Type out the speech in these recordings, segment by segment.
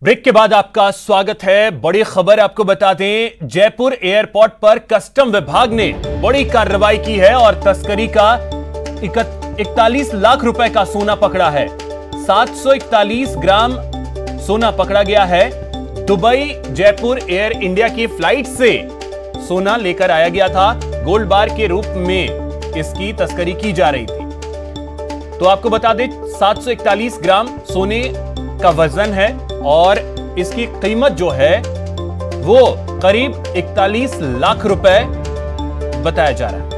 Break के बाद आपका स्वागत है। बड़ी खबर आपको बता दें, जयपुर एयरपोर्ट पर कस्टम विभाग ने बड़ी कार्रवाई की है और तस्करी का 41 लाख रुपए का सोना पकड़ा है। 741 ग्राम सोना पकड़ा गया है। दुबई जयपुर एयर इंडिया की फ्लाइट से सोना लेकर आया गया था। गोल्ड बार के रूप में इसकी तस्करी की जा रही थी। तो आपको बता दें 741 ग्राम सोने का वजन है और इसकी कीमत जो है वो करीब 41 लाख रुपए बताया जा रहा है।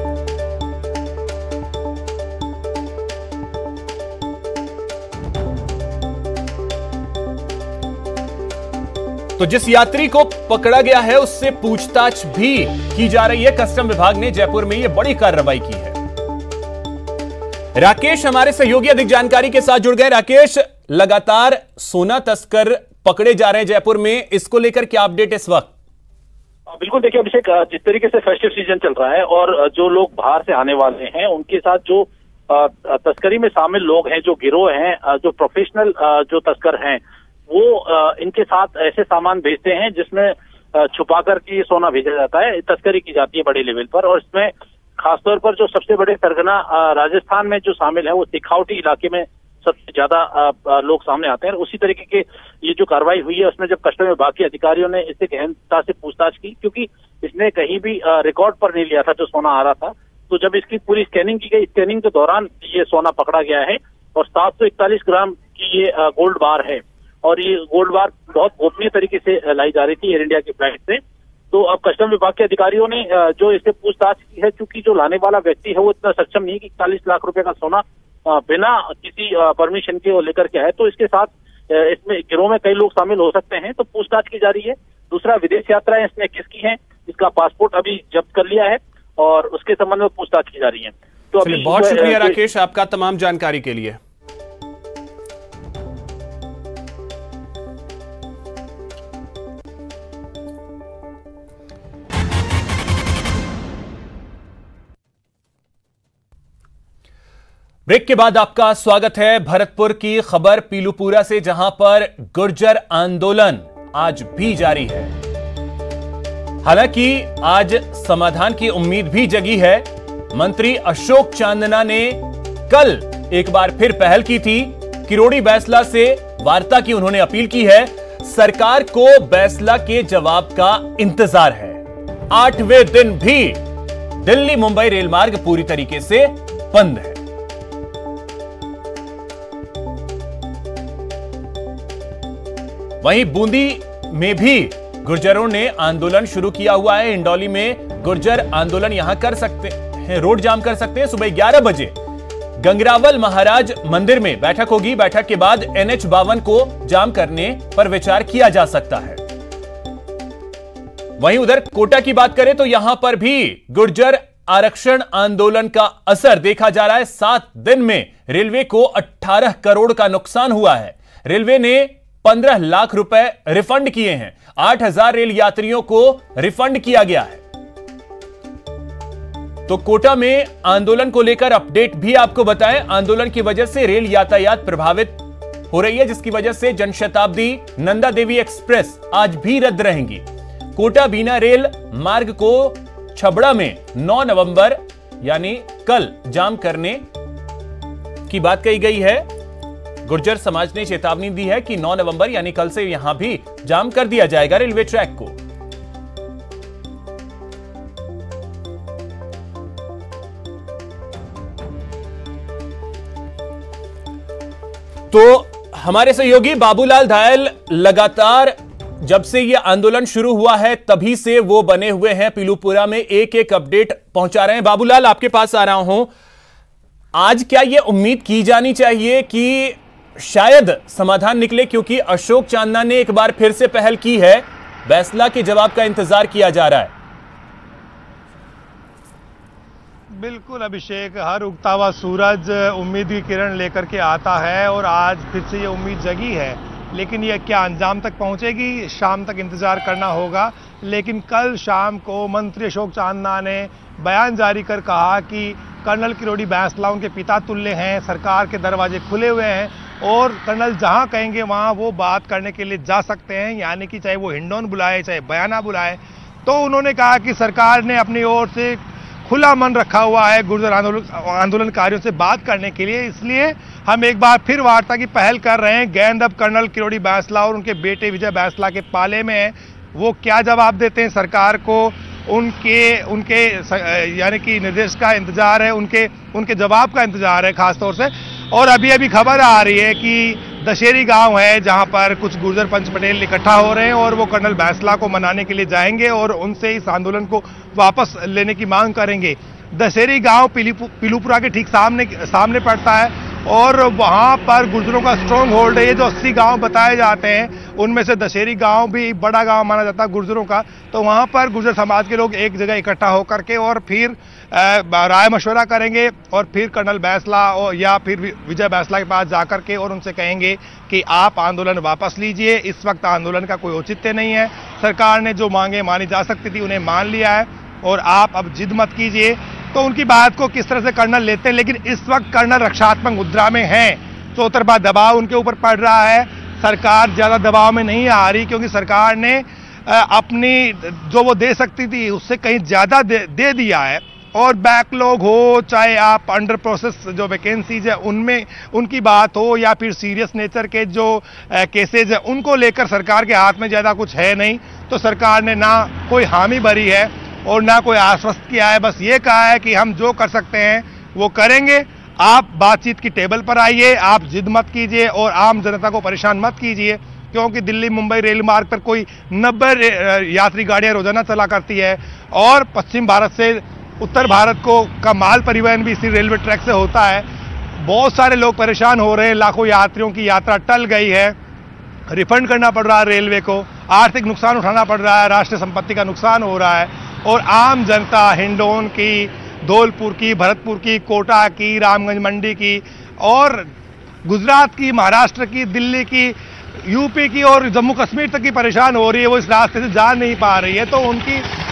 तो जिस यात्री को पकड़ा गया है उससे पूछताछ भी की जा रही है। कस्टम विभाग ने जयपुर में यह बड़ी कार्रवाई की है। राकेश हमारे सहयोगी अधिक जानकारी के साथ जुड़ गए। राकेश, लगातार सोना तस्कर पकड़े जा रहे हैं जयपुर में, इसको लेकर क्या अपडेट इस वक्त? बिल्कुल, देखिए अभिषेक, जिस तरीके से फेस्टिव सीजन चल रहा है और जो लोग बाहर से आने वाले हैं उनके साथ जो तस्करी में शामिल लोग हैं, जो गिरोह हैं, जो प्रोफेशनल जो तस्कर हैं, वो इनके साथ ऐसे सामान भेजते हैं जिसमें छुपा कर के सोना भेजा जाता है, तस्करी की जाती है बड़े लेवल पर। और इसमें खासतौर पर जो सबसे बड़े सरगना राजस्थान में जो शामिल है वो सिखावटी इलाके में सबसे ज्यादा लोग सामने आते हैं। उसी तरीके के ये जो कार्रवाई हुई है उसमें जब कस्टम विभाग के अधिकारियों ने इससे गहनता से पूछताछ की, क्योंकि इसने कहीं भी रिकॉर्ड पर नहीं लिया था जो सोना आ रहा था। तो जब इसकी पूरी स्कैनिंग की गई, स्कैनिंग के दौरान ये सोना पकड़ा गया है और 741 ग्राम की ये गोल्ड बार है। और ये गोल्ड बार बहुत गोपनीय तरीके से लाई जा रही थी एयर इंडिया की फ्लाइट से। तो अब कस्टम विभाग के अधिकारियों ने जो इससे पूछताछ की है, चूंकि जो लाने वाला व्यक्ति है वो इतना सक्षम नहीं कि 41 लाख रुपए का सोना बिना किसी परमिशन के वो लेकर के आए, तो इसके साथ इसमें गिरोह में कई लोग शामिल हो सकते हैं। तो पूछताछ की जा रही है। दूसरा, विदेश यात्राएं इसमें किसकी हैं, इसका पासपोर्ट अभी जब्त कर लिया है और उसके संबंध में पूछताछ की जा रही है। तो अभी बहुत शुक्रिया राकेश आपका तमाम जानकारी के लिए। ब्रेक के बाद आपका स्वागत है। भरतपुर की खबर पीलूपुरा से, जहां पर गुर्जर आंदोलन आज भी जारी है। हालांकि आज समाधान की उम्मीद भी जगी है। मंत्री अशोक चांदना ने कल एक बार फिर पहल की थी। किरोड़ी बैसला से वार्ता की उन्होंने अपील की है। सरकार को बैसला के जवाब का इंतजार है। 8वें दिन भी दिल्ली मुंबई रेलमार्ग पूरी तरीके से बंद है। वहीं बूंदी में भी गुर्जरों ने आंदोलन शुरू किया हुआ है। इंडौली में गुर्जर आंदोलन यहां कर सकते हैं, रोड जाम कर सकते हैं। सुबह 11 बजे गंगरावल महाराज मंदिर में बैठक होगी। बैठक के बाद NH-52 को जाम करने पर विचार किया जा सकता है। वहीं उधर कोटा की बात करें तो यहां पर भी गुर्जर आरक्षण आंदोलन का असर देखा जा रहा है। 7 दिन में रेलवे को 18 करोड़ का नुकसान हुआ है। रेलवे ने 15 लाख रुपए रिफंड किए हैं। 8000 रेल यात्रियों को रिफंड किया गया है। तो कोटा में आंदोलन को लेकर अपडेट भी आपको बताएं। आंदोलन की वजह से रेल यातायात प्रभावित हो रही है, जिसकी वजह से जनशताब्दी नंदा देवी एक्सप्रेस आज भी रद्द रहेंगी। कोटा बीना रेल मार्ग को छबड़ा में 9 नवंबर यानी कल जाम करने की बात कही गई है। गुर्जर समाज ने चेतावनी दी है कि 9 नवंबर यानी कल से यहां भी जाम कर दिया जाएगा रेलवे ट्रैक को। तो हमारे सहयोगी बाबूलाल धायल लगातार जब से यह आंदोलन शुरू हुआ है तभी से वो बने हुए हैं पीलूपुरा में, एक एक अपडेट पहुंचा रहे हैं। बाबूलाल, आपके पास आ रहा हूं। आज क्या यह उम्मीद की जानी चाहिए कि शायद समाधान निकले, क्योंकि अशोक चांदना ने एक बार फिर से पहल की है, बैसला के जवाब का इंतजार किया जा रहा है? बिल्कुल अभिषेक, हर उगता हुआ सूरज उम्मीद की किरण लेकर के आता है और आज फिर से ये उम्मीद जगी है। लेकिन ये क्या अंजाम तक पहुंचेगी, शाम तक इंतजार करना होगा। लेकिन कल शाम को मंत्री अशोक चांदना ने बयान जारी कर कहा कि कर्नल किरोड़ी बैसला उनके पिता तुल्य हैं, सरकार के दरवाजे खुले हुए हैं और कर्नल जहां कहेंगे वहां वो बात करने के लिए जा सकते हैं, यानी कि चाहे वो हिंडौन बुलाए चाहे बयाना बुलाए। तो उन्होंने कहा कि सरकार ने अपनी ओर से खुला मन रखा हुआ है गुर्जर आंदोलनकारियों से बात करने के लिए, इसलिए हम एक बार फिर वार्ता की पहल कर रहे हैं। गेंद अब कर्नल किरोड़ी बैंसला और उनके बेटे विजय बैंसला के पाले में है। वो क्या जवाब देते हैं सरकार को, उनके यानी कि निर्देश का इंतजार है, उनके जवाब का इंतजार है खासतौर से। और अभी खबर आ रही है कि दशहरी गांव है जहां पर कुछ गुर्जर पंच पटेल इकट्ठा हो रहे हैं और वो कर्नल बैंसला को मनाने के लिए जाएंगे और उनसे इस आंदोलन को वापस लेने की मांग करेंगे। दशहरी गांव पीलूपुरा के ठीक सामने पड़ता है और वहां पर गुर्जरों का स्ट्रॉन्ग होल्ड है। ये जो 80 गांव बताए जाते हैं उनमें से दशहरी गांव भी बड़ा गांव माना जाता है गुर्जरों का। तो वहां पर गुर्जर समाज के लोग एक जगह इकट्ठा होकर के और फिर राय मशवरा करेंगे और फिर कर्नल बैंसला या फिर विजय बैंसला के पास जाकर के और उनसे कहेंगे कि आप आंदोलन वापस लीजिए, इस वक्त आंदोलन का कोई औचित्य नहीं है। सरकार ने जो मांगे मानी जा सकती थी उन्हें मान लिया है और आप अब जिद मत कीजिए। तो उनकी बात को किस तरह से कर्नल लेते हैं, लेकिन इस वक्त कर्नल रक्षात्मक मुद्रा में हैं। चौतरफा दबाव उनके ऊपर पड़ रहा है। सरकार ज्यादा दबाव में नहीं आ रही क्योंकि सरकार ने अपनी जो वो दे सकती थी उससे कहीं ज्यादा दे दिया है। और बैकलॉग हो चाहे आप अंडर प्रोसेस जो वैकेंसीज है उनमें उनकी बात हो या फिर सीरियस नेचर के जो केसेज है उनको लेकर सरकार के हाथ में ज्यादा कुछ है नहीं। तो सरकार ने ना कोई हामी भरी है और ना कोई आश्वस्त किया है, बस ये कहा है कि हम जो कर सकते हैं वो करेंगे। आप बातचीत की टेबल पर आइए, आप जिद मत कीजिए और आम जनता को परेशान मत कीजिए क्योंकि दिल्ली मुंबई रेल मार्ग पर कोई 90 यात्री गाड़ियां रोजाना चला करती है और पश्चिम भारत से उत्तर भारत का माल परिवहन भी इसी रेलवे ट्रैक से होता है। बहुत सारे लोग परेशान हो रहे हैं, लाखों यात्रियों की यात्रा टल गई है, रिफंड करना पड़ रहा है रेलवे को, आर्थिक नुकसान उठाना पड़ रहा है, राष्ट्रीय संपत्ति का नुकसान हो रहा है और आम जनता हिंडौन की, धौलपुर की, भरतपुर की, कोटा की, रामगंज मंडी की और गुजरात की, महाराष्ट्र की, दिल्ली की, यूपी की और जम्मू कश्मीर तक की परेशान हो रही है। वो इस रास्ते से जा नहीं पा रही है। तो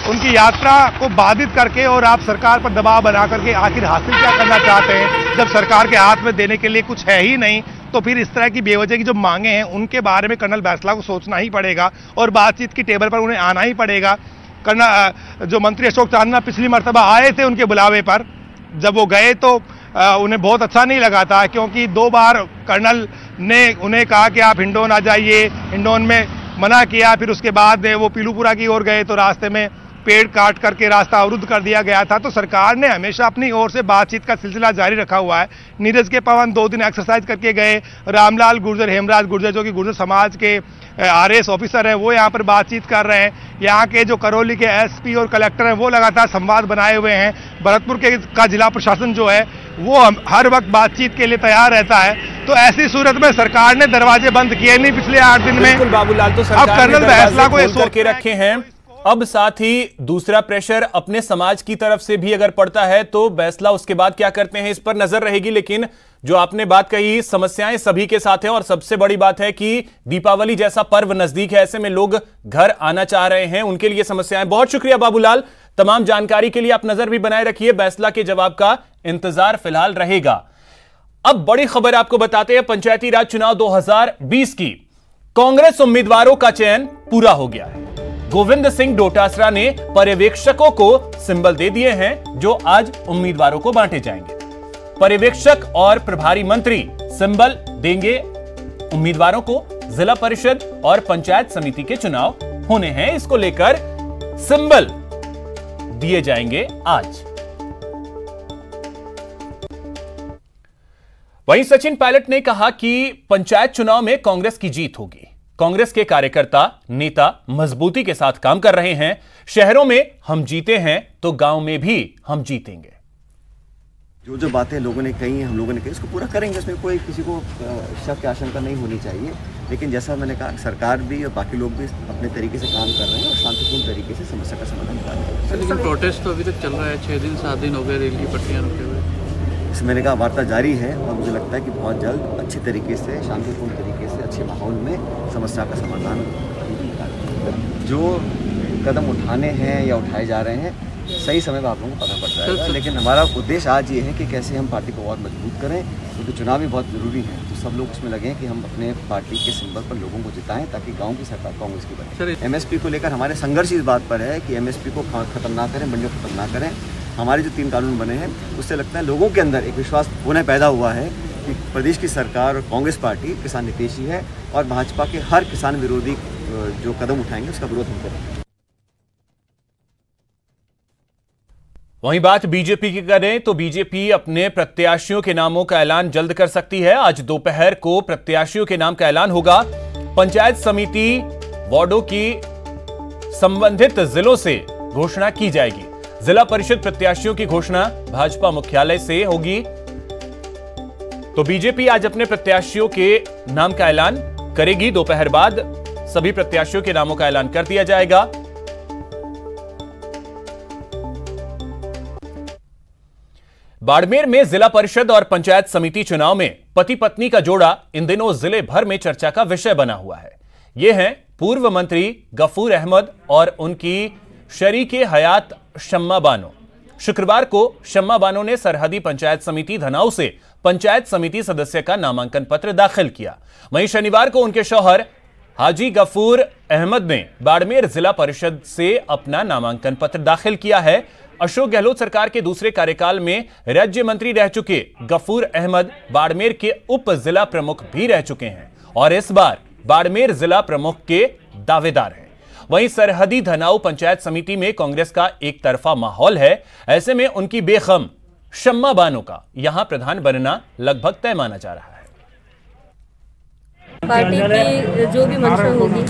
उनकी यात्रा को बाधित करके और आप सरकार पर दबाव बना करके आखिर हासिल क्या करना चाहते हैं जब सरकार के हाथ में देने के लिए कुछ है ही नहीं। तो फिर इस तरह की बेवजह की जो मांगे हैं उनके बारे में कर्नल बैंसला को सोचना ही पड़ेगा और बातचीत की टेबल पर उन्हें आना ही पड़ेगा। जो मंत्री अशोक चांदना पिछली मर्तबा आए थे उनके बुलावे पर, जब वो गए तो उन्हें बहुत अच्छा नहीं लगा था क्योंकि 2 बार कर्नल ने उन्हें कहा कि आप हिंडौन आ जाइए, हिंडौन में मना किया, फिर उसके बाद वो पीलूपुरा की ओर गए तो रास्ते में पेड़ काट करके रास्ता अवरुद्ध कर दिया गया था। तो सरकार ने हमेशा अपनी ओर से बातचीत का सिलसिला जारी रखा हुआ है। नीरज के पवन 2 दिन एक्सरसाइज करके गए, रामलाल गुर्जर, हेमराज गुर्जर जो कि गुर्जर समाज के RAS ऑफिसर हैं वो यहाँ पर बातचीत कर रहे हैं। यहाँ के जो करौली के SP और कलेक्टर हैं वो लगातार संवाद बनाए हुए हैं। भरतपुर का जिला प्रशासन जो है वो हर वक्त बातचीत के लिए तैयार रहता है। तो ऐसी सूरत में सरकार ने दरवाजे बंद किए नहीं पिछले 8 दिन में। बिल्कुल बाबूलाल, तो सरकार अब कर्नल बैंसला को सोच के रखे हैं। अब साथ ही दूसरा प्रेशर अपने समाज की तरफ से भी अगर पड़ता है तो बैंसला उसके बाद क्या करते हैं इस पर नजर रहेगी। लेकिन जो आपने बात कही, समस्याएं सभी के साथ हैं और सबसे बड़ी बात है कि दीपावली जैसा पर्व नजदीक है, ऐसे में लोग घर आना चाह रहे हैं, उनके लिए समस्याएं। बहुत शुक्रिया बाबूलाल, तमाम जानकारी के लिए। आप नजर भी बनाए रखिए, बैंसला के जवाब का इंतजार फिलहाल रहेगा। अब बड़ी खबर आपको बताते हैं, पंचायती राज चुनाव 2020 की कांग्रेस उम्मीदवारों का चयन पूरा हो गया है। गोविंद सिंह डोटासरा ने पर्यवेक्षकों को सिंबल दे दिए हैं जो आज उम्मीदवारों को बांटे जाएंगे। पर्यवेक्षक और प्रभारी मंत्री सिंबल देंगे उम्मीदवारों को। जिला परिषद और पंचायत समिति के चुनाव होने हैं, इसको लेकर सिंबल दिए जाएंगे आज। वहीं सचिन पायलट ने कहा कि पंचायत चुनाव में कांग्रेस की जीत होगी। कांग्रेस के कार्यकर्ता नेता मजबूती के साथ काम कर रहे हैं। शहरों में हम जीते हैं तो गांव में भी हम जीतेंगे। जो बातें लोगों ने कही, हम लोगों ने कही, उसको पूरा करेंगे। उसमें कोई किसी को शक की आशंका नहीं होनी चाहिए। लेकिन जैसा मैंने कहा, सरकार भी और बाकी लोग भी अपने तरीके से काम कर रहे हैं और शांतिपूर्ण तरीके से समस्या का समाधान निकाल रहे हैं। लेकिन प्रोटेस्ट तो अभी तक चल रहा है, 6 दिन 7 दिन हो गए रेल की पटरियां रुके हुए। इसमें मैंने कहा वार्ता जारी है और मुझे लगता है कि बहुत जल्द अच्छे तरीके से, शांतिपूर्ण तरीके से, अच्छे माहौल में समस्या का समाधान निकालेंगे। जो कदम उठाने हैं या उठाए जा रहे हैं सही समय पर आप लोगों को पता पड़ जाएगा। लेकिन हमारा उद्देश्य आज ये है कि कैसे हम पार्टी को और मजबूत करें, क्योंकि चुनाव भी बहुत ज़रूरी है, तो सब लोग उसमें लगे कि हम अपने पार्टी के सिंबल पर लोगों को जिताएं ताकि गांव की सरकार कांग्रेस की बने। एमएसपी को लेकर हमारे संघर्ष इस बात पर है कि एमएसपी को खत्म ना करें, मंडियों को खत्म ना करें। हमारे जो 3 कानून बने हैं उससे लगता है लोगों के अंदर एक विश्वास पुनः पैदा हुआ है कि प्रदेश की सरकार और कांग्रेस पार्टी किसान हितैषी है और भाजपा के हर किसान विरोधी जो कदम उठाएंगे उसका विरोध हम करेंगे। वहीं बात बीजेपी की करें तो बीजेपी अपने प्रत्याशियों के नामों का ऐलान जल्द कर सकती है। आज दोपहर को प्रत्याशियों के नाम का ऐलान होगा। पंचायत समिति वार्डों की संबंधित जिलों से घोषणा की जाएगी। जिला परिषद प्रत्याशियों की घोषणा भाजपा मुख्यालय से होगी। तो बीजेपी आज अपने प्रत्याशियों के नाम का ऐलान करेगी। दोपहर बाद सभी प्रत्याशियों के नामों का ऐलान कर दिया जाएगा। बाड़मेर में जिला परिषद और पंचायत समिति चुनाव में पति पत्नी का जोड़ा इन दिनों जिले भर में चर्चा का विषय बना हुआ है। ये हैं पूर्व मंत्री गफूर अहमद और उनकी शरीके हयात शम्मा बानो। शुक्रवार को शम्मा बानो ने सरहदी पंचायत समिति धनाऊ से पंचायत समिति सदस्य का नामांकन पत्र दाखिल किया। वहीं शनिवार को उनके शौहर हाजी गफूर अहमद ने बाड़मेर जिला परिषद से अपना नामांकन पत्र दाखिल किया है। अशोक गहलोत सरकार के दूसरे कार्यकाल में राज्य मंत्री रह चुके गफूर अहमद बाड़मेर के उप जिला प्रमुख भी रह चुके हैं और इस बार बाड़मेर जिला प्रमुख के दावेदार हैं। वहीं सरहदी धनाऊ पंचायत समिति में कांग्रेस का एक तरफा माहौल है। ऐसे में उनकी बेखम शम्मा बानो का यहां प्रधान बनना लगभग तय माना जा रहा है। पार्टी की जो भी मंशा होगी,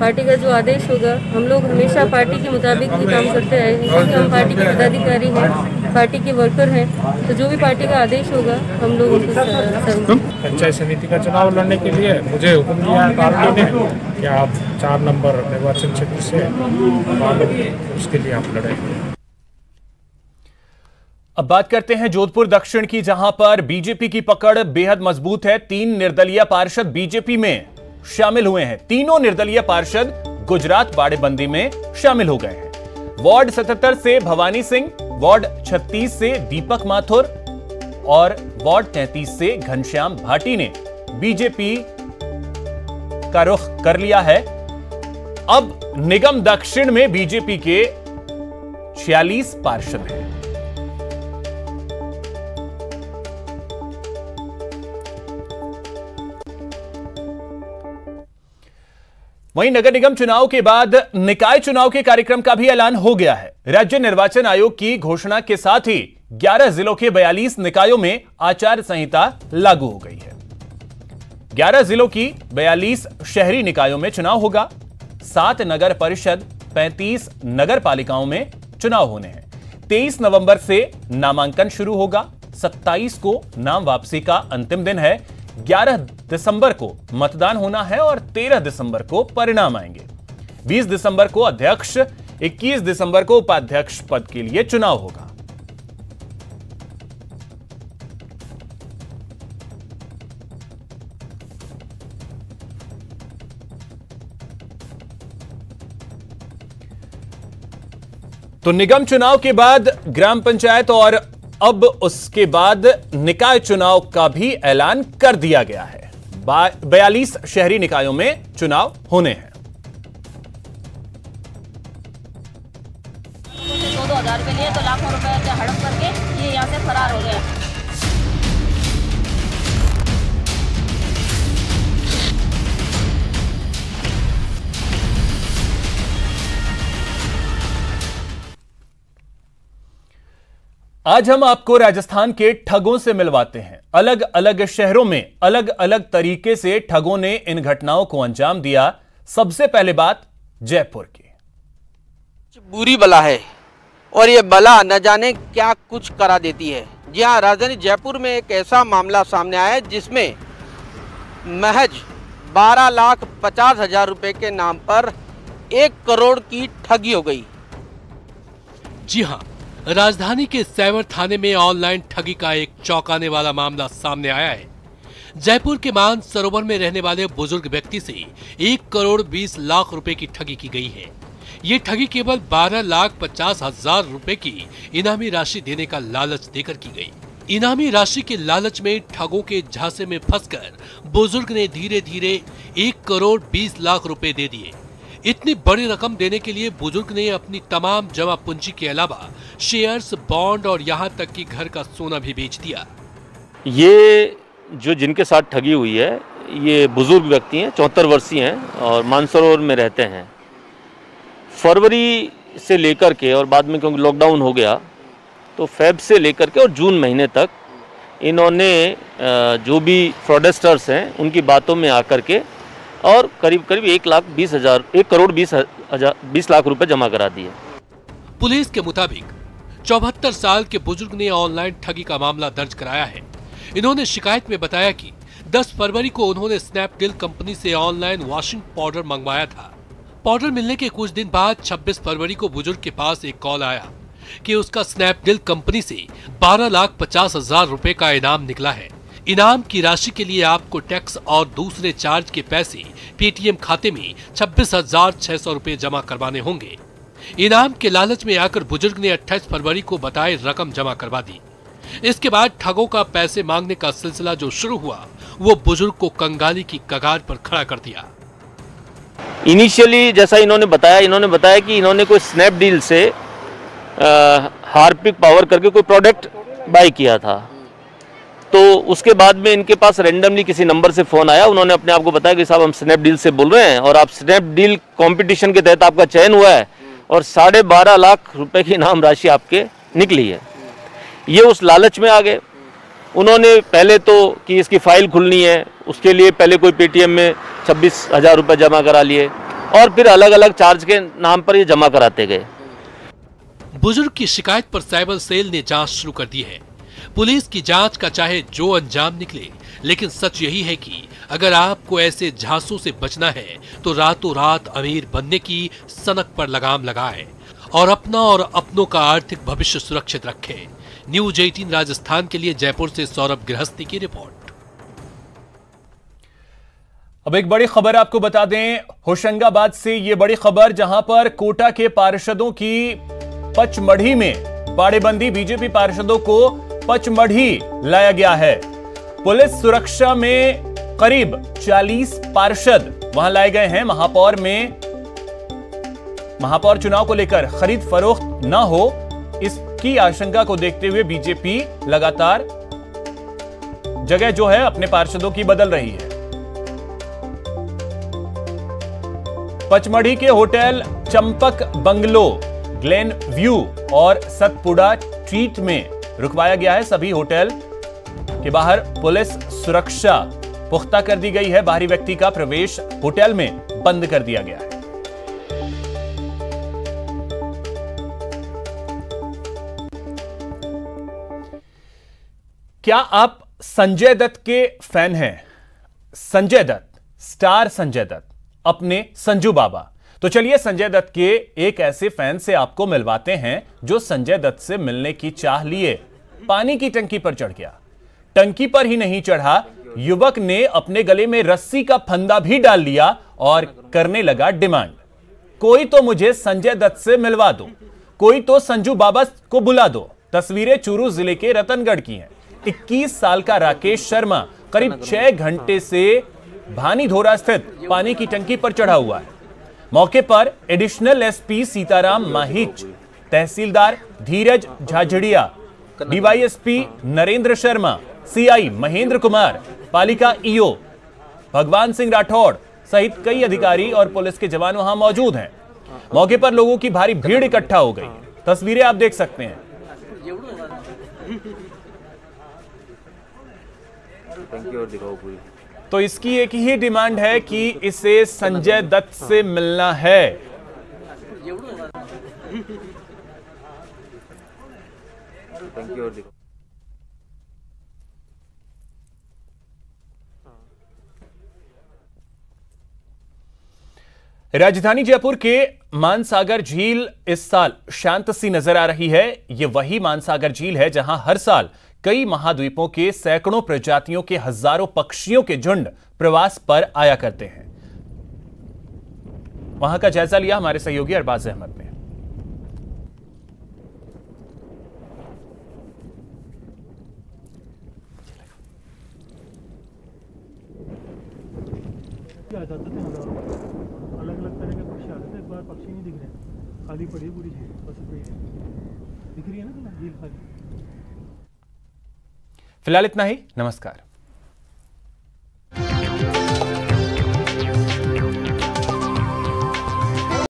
पार्टी का जो आदेश होगा, हम लोग हमेशा पार्टी के मुताबिक ही काम करते आए हैं क्योंकि हम पार्टी के पदाधिकारी हैं, पार्टी के वर्कर हैं। तो जो भी पार्टी का आदेश होगा हम लोग उसको पंचायत समिति का चुनाव लड़ने के लिए मुझे हुक्म दिया है पार्टी ने कि आप 4 नंबर निर्वाचन क्षेत्र से उसके लिए आप लड़ेंगे। अब बात करते हैं जोधपुर दक्षिण की, जहां पर बीजेपी की पकड़ बेहद मजबूत है। 3 निर्दलीय पार्षद बीजेपी में शामिल हुए हैं। तीनों निर्दलीय पार्षद गुजरात बाड़ेबंदी में शामिल हो गए हैं। वार्ड 77 से भवानी सिंह, वार्ड 36 से दीपक माथुर और वार्ड 33 से घनश्याम भाटी ने बीजेपी का रुख कर लिया है। अब निगम दक्षिण में बीजेपी के 46 पार्षद हैं। वहीं नगर निगम चुनाव के बाद निकाय चुनाव के कार्यक्रम का भी ऐलान हो गया है। राज्य निर्वाचन आयोग की घोषणा के साथ ही 11 जिलों के 42 निकायों में आचार संहिता लागू हो गई है। 11 जिलों की 42 शहरी निकायों में चुनाव होगा। 7 नगर परिषद, 35 नगर पालिकाओं में चुनाव होने हैं। 23 नवंबर से नामांकन शुरू होगा। 27 को नाम वापसी का अंतिम दिन है। 11 दिसंबर को मतदान होना है और 13 दिसंबर को परिणाम आएंगे। 20 दिसंबर को अध्यक्ष, 21 दिसंबर को उपाध्यक्ष पद के लिए चुनाव होगा। तो निगम चुनाव के बाद ग्राम पंचायत और अब उसके बाद निकाय चुनाव का भी ऐलान कर दिया गया है। 42 शहरी निकायों में चुनाव होने हैं। 2,000 रुपए लिए तो लाखों रुपए हड़प करके ये यहाँ से फरार हो गया। आज हम आपको राजस्थान के ठगों से मिलवाते हैं। अलग अलग शहरों में अलग अलग तरीके से ठगों ने इन घटनाओं को अंजाम दिया। सबसे पहले बात जयपुर की। बुरी बला है और ये बला न जाने क्या कुछ करा देती है। जी हाँ, राजधानी जयपुर में एक ऐसा मामला सामने आया है जिसमें महज 12,50,000 रुपए के नाम पर 1 करोड़ की ठगी हो गई। जी हाँ, राजधानी के सैवर थाने में ऑनलाइन ठगी का एक चौंकाने वाला मामला सामने आया है। जयपुर के मान सरोवर में रहने वाले बुजुर्ग व्यक्ति से 1 करोड़ 20 लाख रुपए की ठगी की गई है। ये ठगी केवल 12,50,000 रुपए की इनामी राशि देने का लालच देकर की गई। इनामी राशि के लालच में ठगों के झांसे में फंसकर बुजुर्ग ने धीरे धीरे 1 करोड़ 20 लाख रुपए दे दिए। इतनी बड़ी रकम देने के लिए बुजुर्ग ने अपनी तमाम जमा पूंजी के अलावा शेयर्स, बॉन्ड और यहाँ तक कि घर का सोना भी बेच दिया। ये जो जिनके साथ ठगी हुई है ये बुजुर्ग व्यक्ति हैं, 74 वर्षीय हैं और मानसरोवर में रहते हैं। फरवरी से लेकर के और बाद में क्योंकि लॉकडाउन हो गया तो फेब से लेकर के और जून महीने तक इन्होंने जो भी फ्रॉडस्टर्स हैं उनकी बातों में आकर के और करीब 1 करोड़ 20 लाख रुपए जमा करा दिए। पुलिस के मुताबिक 74 साल के बुजुर्ग ने ऑनलाइन ठगी का मामला दर्ज कराया है। इन्होंने शिकायत में बताया कि 10 फरवरी को उन्होंने स्नैपडील कंपनी से ऑनलाइन वॉशिंग पाउडर मंगवाया था। पाउडर मिलने के कुछ दिन बाद 26 फरवरी को बुजुर्ग के पास एक कॉल आया कि उसका स्नैपडील कंपनी से 12,50,000 रुपए का इनाम निकला है। इनाम की राशि के लिए आपको टैक्स और दूसरे चार्ज के पैसे पेटीएम खाते में 26,600 रुपए जमा करवाने होंगे। इनाम के लालच में आकर बुजुर्ग ने 28 फरवरी को बताए रकम जमा करवा दी। इसके बाद ठगों का पैसे मांगने का सिलसिला जो शुरू हुआ वो बुजुर्ग को कंगाली की कगार पर खड़ा कर दिया। इनिशियली जैसा इन्होंने बताया कि इन्होंने कोई स्नैपडील से हार्पिक पावर करके कोई प्रोडक्ट बाय किया था। तो उसके बाद में इनके पास रैंडमली किसी नंबर से फ़ोन आया। उन्होंने अपने आप को बताया कि साहब हम स्नैपडील से बोल रहे हैं और आप स्नैपडील कंपटीशन के तहत आपका चयन हुआ है और 12.5 लाख रुपए की इनाम राशि आपके निकली है। ये उस लालच में आ गए। उन्होंने पहले तो कि इसकी फाइल खुलनी है, उसके लिए पहले कोई पेटीएम में 26,000 रुपये जमा करा लिए और फिर अलग अलग चार्ज के नाम पर ये जमा कराते गए। बुजुर्ग की शिकायत पर साइबर सेल ने जांच शुरू कर दी है। पुलिस की जांच का चाहे जो अंजाम निकले, लेकिन सच यही है कि अगर आपको ऐसे झांसों से बचना है तो रातों रात अमीर बनने की सनक पर लगाम लगाए और अपना और अपनों का आर्थिक भविष्य सुरक्षित रखे। न्यूज 18 राजस्थान के लिए जयपुर से सौरभ गृहस्थी की रिपोर्ट। अब एक बड़ी खबर आपको बता दें, होशंगाबाद से ये बड़ी खबर जहां पर कोटा के पार्षदों की पचमढ़ी में बाड़ेबंदी, बीजेपी पार्षदों को पचमढ़ी लाया गया है। पुलिस सुरक्षा में करीब 40 पार्षद वहां लाए गए हैं। महापौर चुनाव को लेकर खरीद फरोख्त न हो इसकी आशंका को देखते हुए बीजेपी लगातार जगह जो है अपने पार्षदों की बदल रही है। पचमढ़ी के hotel Champak bungalow, Glenn view और सतपुड़ा ट्रीट में रुकवाया गया है। सभी होटल के बाहर पुलिस सुरक्षा पुख्ता कर दी गई है। बाहरी व्यक्ति का प्रवेश होटल में बंद कर दिया गया है। क्या आप संजय दत्त के फैन हैं? संजय दत्त, स्टार संजय दत्त, अपने संजू बाबा। तो चलिए संजय दत्त के एक ऐसे फैन से आपको मिलवाते हैं जो संजय दत्त से मिलने की चाह लिए पानी की टंकी पर चढ़ गया। टंकी पर ही नहीं चढ़ा, युवक ने अपने गले में रस्सी का फंदा भी डाल लिया और करने लगा डिमांड, कोई तो मुझे संजय दत्त से मिलवा दो, कोई तो संजू बाबा को बुला दो। तस्वीरें चूरू जिले के रतनगढ़ की हैं। 21 साल का राकेश शर्मा करीब 6 घंटे से भानीधोरा स्थित पानी की टंकी पर चढ़ा हुआ है। मौके पर एडिशनल एसपी सीताराम माहिच, तहसीलदार धीरज झाझड़िया, डीवाईएसपी नरेंद्र शर्मा, सीआई महेंद्र कुमार, पालिका ईओ भगवान सिंह राठौड़ सहित कई अधिकारी और पुलिस के जवान वहां मौजूद हैं। मौके पर लोगों की भारी भीड़ इकट्ठा हो गई। तस्वीरें आप देख सकते हैं। तो इसकी एक ही डिमांड है कि इसे संजय दत्त से मिलना है। राजधानी जयपुर के मानसागर झील इस साल शांत सी नजर आ रही है। यह वही मानसागर झील है जहां हर साल कई महाद्वीपों के सैकड़ों प्रजातियों के हजारों पक्षियों के झुंड प्रवास पर आया करते हैं। वहां का जायजा लिया हमारे सहयोगी अरबाज अहमद ने। पक्षी आ जाते थे हज़ारों, अलग अलग तरह के पक्षी आते थे। एक बार पक्षी नहीं दिख रहे, खाली पड़ी पूरी झील, बस इतना ही है। दिख रही है ना झील खाली। फिलहाल इतना ही, नमस्कार।